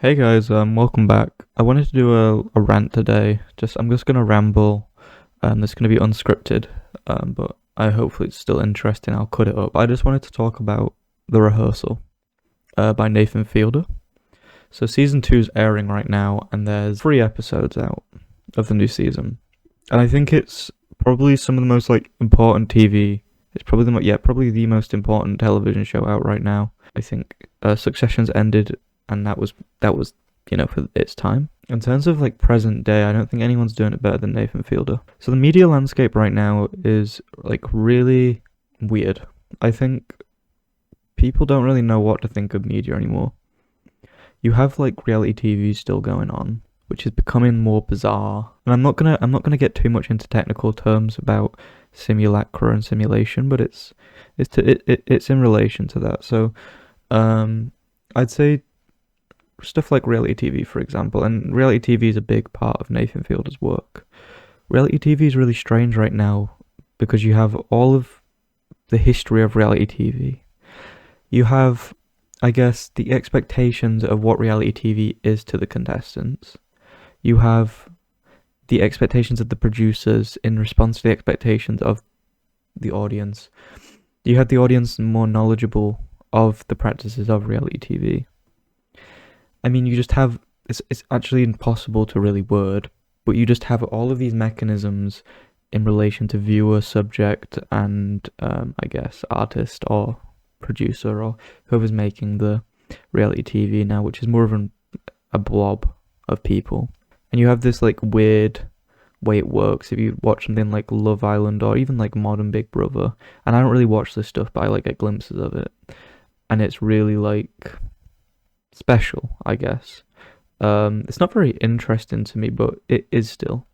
Hey guys, welcome back. I wanted to do a rant today. I'm just gonna ramble. It's gonna be unscripted, but I hopefully it's still interesting. I'll cut it up. I just wanted to talk about The Rehearsal, by Nathan Fielder. So season 2 is airing right now, and there's 3 episodes out of the new season, and I think it's probably some of the most important TV. It's probably probably the most important television show out right now. I think Succession's ended, and that was for its time. In terms of present day, I don't think anyone's doing it better than Nathan Fielder. So the media landscape right now is really weird. I think people don't really know what to think of media anymore. You have reality TV still going on, which is becoming more bizarre. And I'm not gonna get too much into technical terms about simulacra and simulation, but it's in relation to that. So I'd say stuff like reality TV, for example, and reality TV is a big part of Nathan Fielder's work. Reality TV is really strange right now because you have all of the history of reality TV. You have, I guess, the expectations of what reality TV is to the contestants. You have the expectations of the producers in response to the expectations of the audience. You have the audience more knowledgeable of the practices of reality TV. I mean, you just have it's actually impossible to really word, but you just have all of these mechanisms in relation to viewer, subject, and I guess artist or producer or whoever's making the reality TV now, which is more of a blob of people. And you have this weird way it works. If you watch something like Love Island or even Modern Big Brother, and I don't really watch this stuff, but I get glimpses of it, and it's really special, I guess. It's not very interesting to me, but it is still.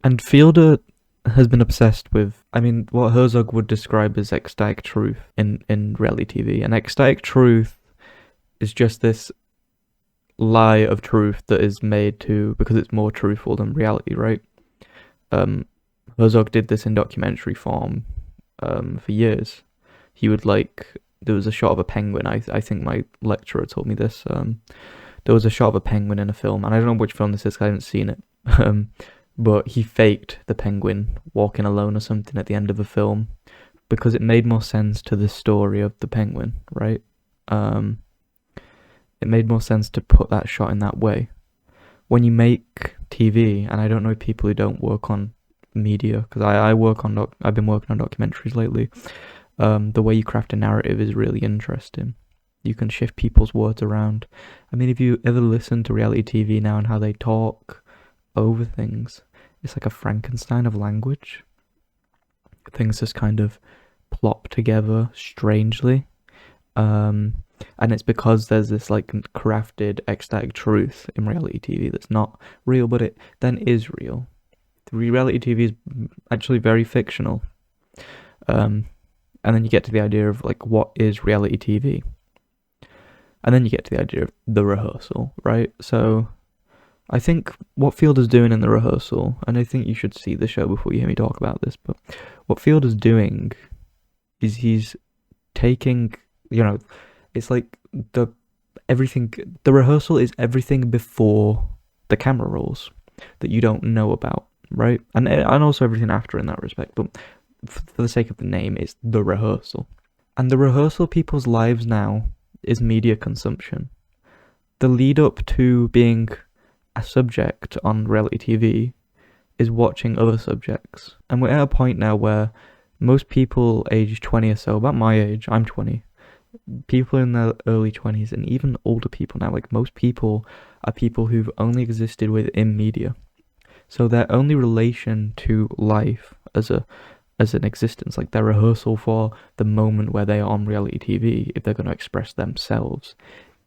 And Fielder has been obsessed with, what Herzog would describe as ecstatic truth in reality TV. And ecstatic truth is just this lie of truth that is made because it's more truthful than reality, right? Herzog did this in documentary form for years. He would there was a shot of a penguin. I think my lecturer told me this. There was a shot of a penguin in a film, and I don't know which film this is 'cause I haven't seen it. But he faked the penguin walking alone or something at the end of the film because it made more sense to the story of the penguin, right? It made more sense to put that shot in that way. When you make TV, and I don't know people who don't work on media, because I've been working on documentaries lately. The way you craft a narrative is really interesting. You can shift people's words around. If you ever listen to reality TV now and how they talk over things, it's like a Frankenstein of language. Things just kind of plop together strangely. And it's because there's this crafted ecstatic truth in reality TV that's not real, but it then is real. The reality TV is actually very fictional. And then you get to the idea of what is reality TV, and then you get to the idea of The Rehearsal, right? So I think what Fielder's doing in The Rehearsal, and I think you should see the show before you hear me talk about this, but what Fielder's doing is he's taking, it's The Rehearsal is everything before the camera rolls that you don't know about, right? And also everything after in that respect, but for the sake of the name, it's The Rehearsal. And The Rehearsal people's lives now is media consumption. The lead up to being a subject on reality TV is watching other subjects. And we're at a point now where most people aged 20 or so, about my age, I'm 20, people in their early 20s and even older people now, most people are people who've only existed within media. So their only relation to life as an existence, their rehearsal for the moment where they are on reality TV, if they're going to express themselves,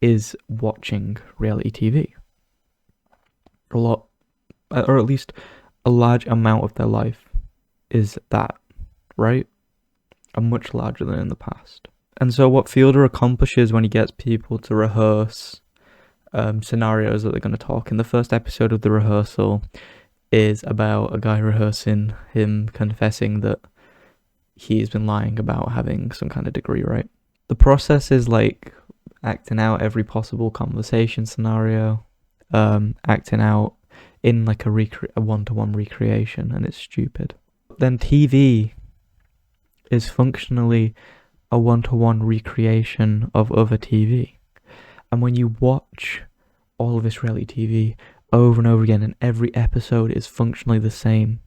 is watching reality TV. A lot, or at least a large amount of their life is that, right? A much larger than in the past. And so what Fielder accomplishes when he gets people to rehearse scenarios that they're going to talk in the first episode of The Rehearsal is about a guy rehearsing him confessing that he's been lying about having some kind of degree, right? The process is acting out every possible conversation scenario, acting out in like a one-to-one recreation, and it's stupid. Then TV is functionally a one-to-one recreation of other TV. And when you watch all of this reality TV over and over again, and every episode is functionally the same,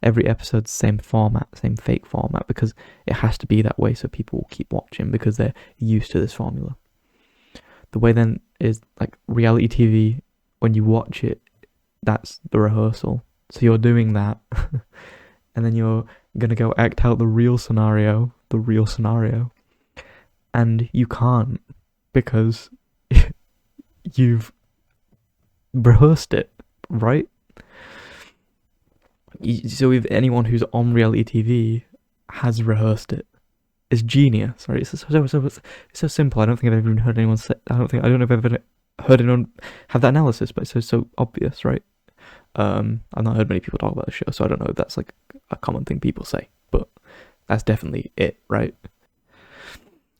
every episode's the same format, same fake format, because it has to be that way so people will keep watching because they're used to this formula. The way then is like reality TV, when you watch it, that's the rehearsal. So you're doing that, and then you're gonna go act out the real scenario, and you can't because you've rehearsed it, right? So if anyone who's on reality TV has rehearsed it, it's genius, right? It's so simple. I don't think I've ever heard anyone say. I don't know if I've ever heard anyone have that analysis, but it's so obvious, right? I've not heard many people talk about the show, so I don't know if that's like a common thing people say, but that's definitely it, right?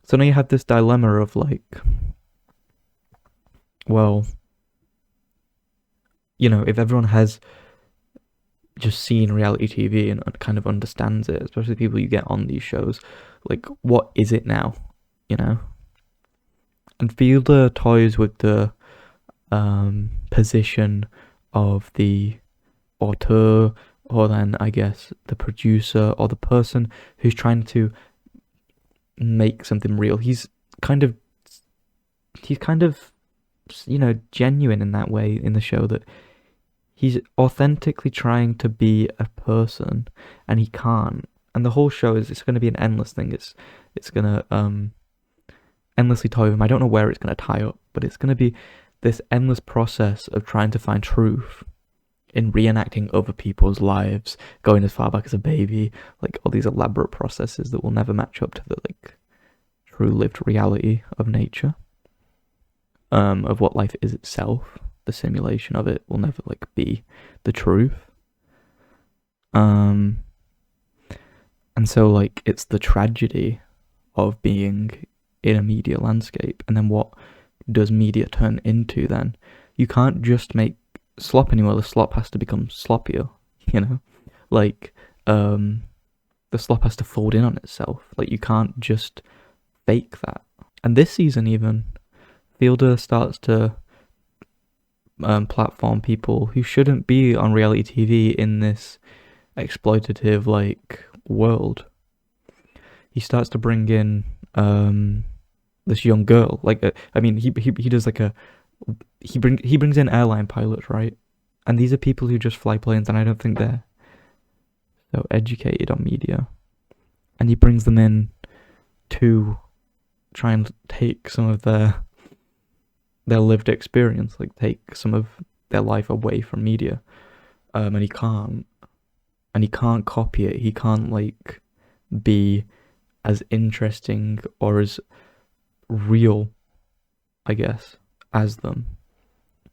So now you have this dilemma of like, well, you know, if everyone has just seen reality TV and kind of understands it, especially people you get on these shows, like, what is it now, you know? And Fielder toys with the position of the auteur, or then I guess the producer, or the person who's trying to make something real. He's kind of, you know, genuine in that way in the show, that he's authentically trying to be a person and he can't. And the whole show is, it's going to be an endless thing. It's going to endlessly toy with him. I don't know where it's going to tie up, but it's going to be this endless process of trying to find truth in reenacting other people's lives, going as far back as a baby, like all these elaborate processes that will never match up to the like true lived reality of nature, of what life is itself. The simulation of it will never like be the truth. And so like it's the tragedy of being in a media landscape. And then what does media turn into then? You can't just make slop anymore. The slop has to become sloppier, you know? Like, the slop has to fold in on itself. Like, you can't just fake that. And this season even, Fielder starts to platform people who shouldn't be on reality TV in this exploitative, like, world. He starts to bring in this young girl. Like, I mean, he does like he brings in airline pilots, right? And these are people who just fly planes, and I don't think they're so educated on media. And he brings them in to try and take some of their lived experience, like take some of their life away from media. And he can't copy it. He can't like be as interesting or as real, I guess, as them.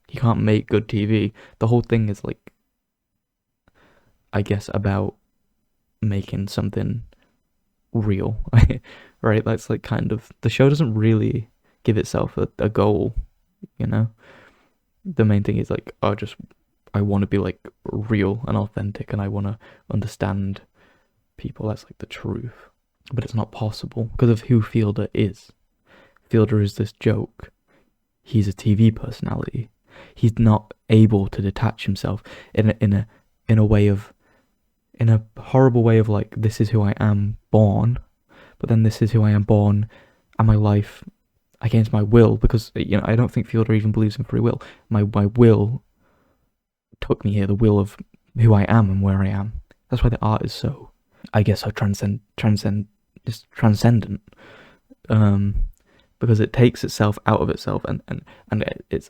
He can't make good TV. The whole thing is like, I guess, about making something real, right? That's like kind of, the show doesn't really give itself a goal, you know? The main thing is like, I want to be like real and authentic, and I want to understand people. That's like the truth. But it's not possible because of who Fielder is. Fielder is this joke. He's a TV personality. He's not able to detach himself in a way of, in a horrible way of like, this is who I am born, but then this is who I am born, and my life against my will, because, you know, I don't think Fielder even believes in free will. My will took me here, the will of who I am and where I am. That's why the art is so, I guess, so transcendent, because it takes itself out of itself, and it's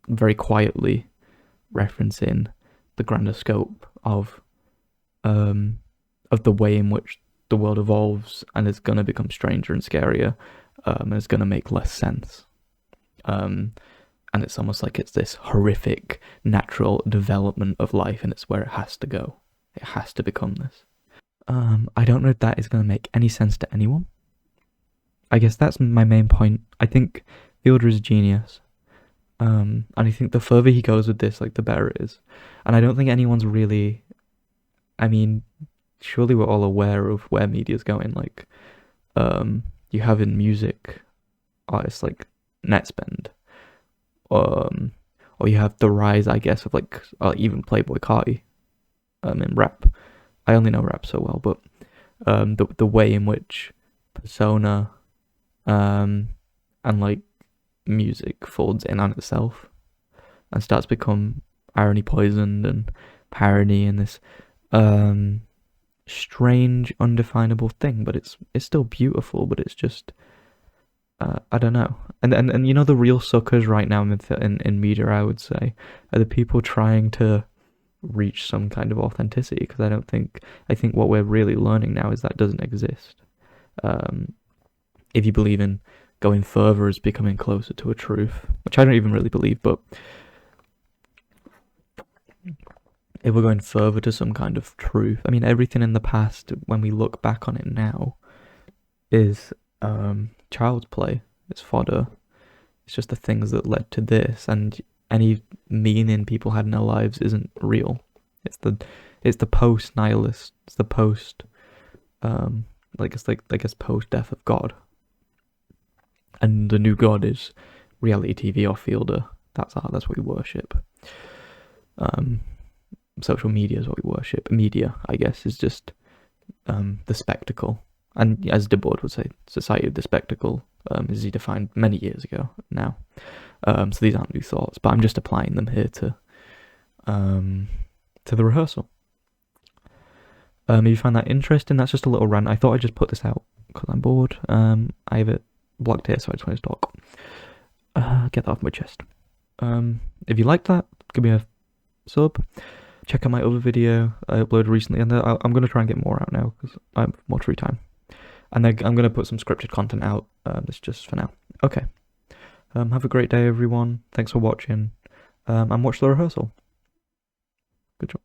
very quietly referencing the grander scope of the way in which the world evolves, and it's going to become stranger and scarier, and it's going to make less sense. And it's almost like it's this horrific natural development of life, and it's where it has to go. It has to become this. I don't know if that is going to make any sense to anyone. I guess that's my main point. I think Fielder is a genius. And I think the further he goes with this, like the better it is. And I don't think anyone's really. I mean, surely we're all aware of where media's going. Like, you have in music artists like Netspend, um, or you have the rise, I guess, of like even Playboy Carti, in rap. I only know rap so well, but the way in which persona, and like music folds in on itself and starts to become irony poisoned and parody and this um strange undefinable thing, but it's still beautiful, but it's just I don't know. And you know, the real suckers right now in media, I would say, are the people trying to reach some kind of authenticity, because I think what we're really learning now is that doesn't exist. um if you believe in going further as becoming closer to a truth, which I don't even really believe, but if we're going further to some kind of truth, I mean, everything in the past, when we look back on it now, is child's play. It's fodder. It's just the things that led to this, and any meaning people had in their lives isn't real. It's the post nihilist. It's the post like it's like I guess post death of God, and the new God is reality TV or Fielder. That's what we worship. Um, Social media is what we worship. Media, I guess, is just the spectacle. And as De Boer would say, society of the spectacle, as he defined many years ago now. So these aren't new thoughts, but I'm just applying them here to the rehearsal. If you find that interesting, that's just a little rant. I thought I'd just put this out because I'm bored. I have it blocked here, so I just wanted to talk. Get that off my chest. If you like that, give me a sub. Check out my other video I uploaded recently, and I'm going to try and get more out now because I have more free time. And then I'm going to put some scripted content out. That's just for now. Okay. Have a great day, everyone. Thanks for watching. And watch the rehearsal. Good job.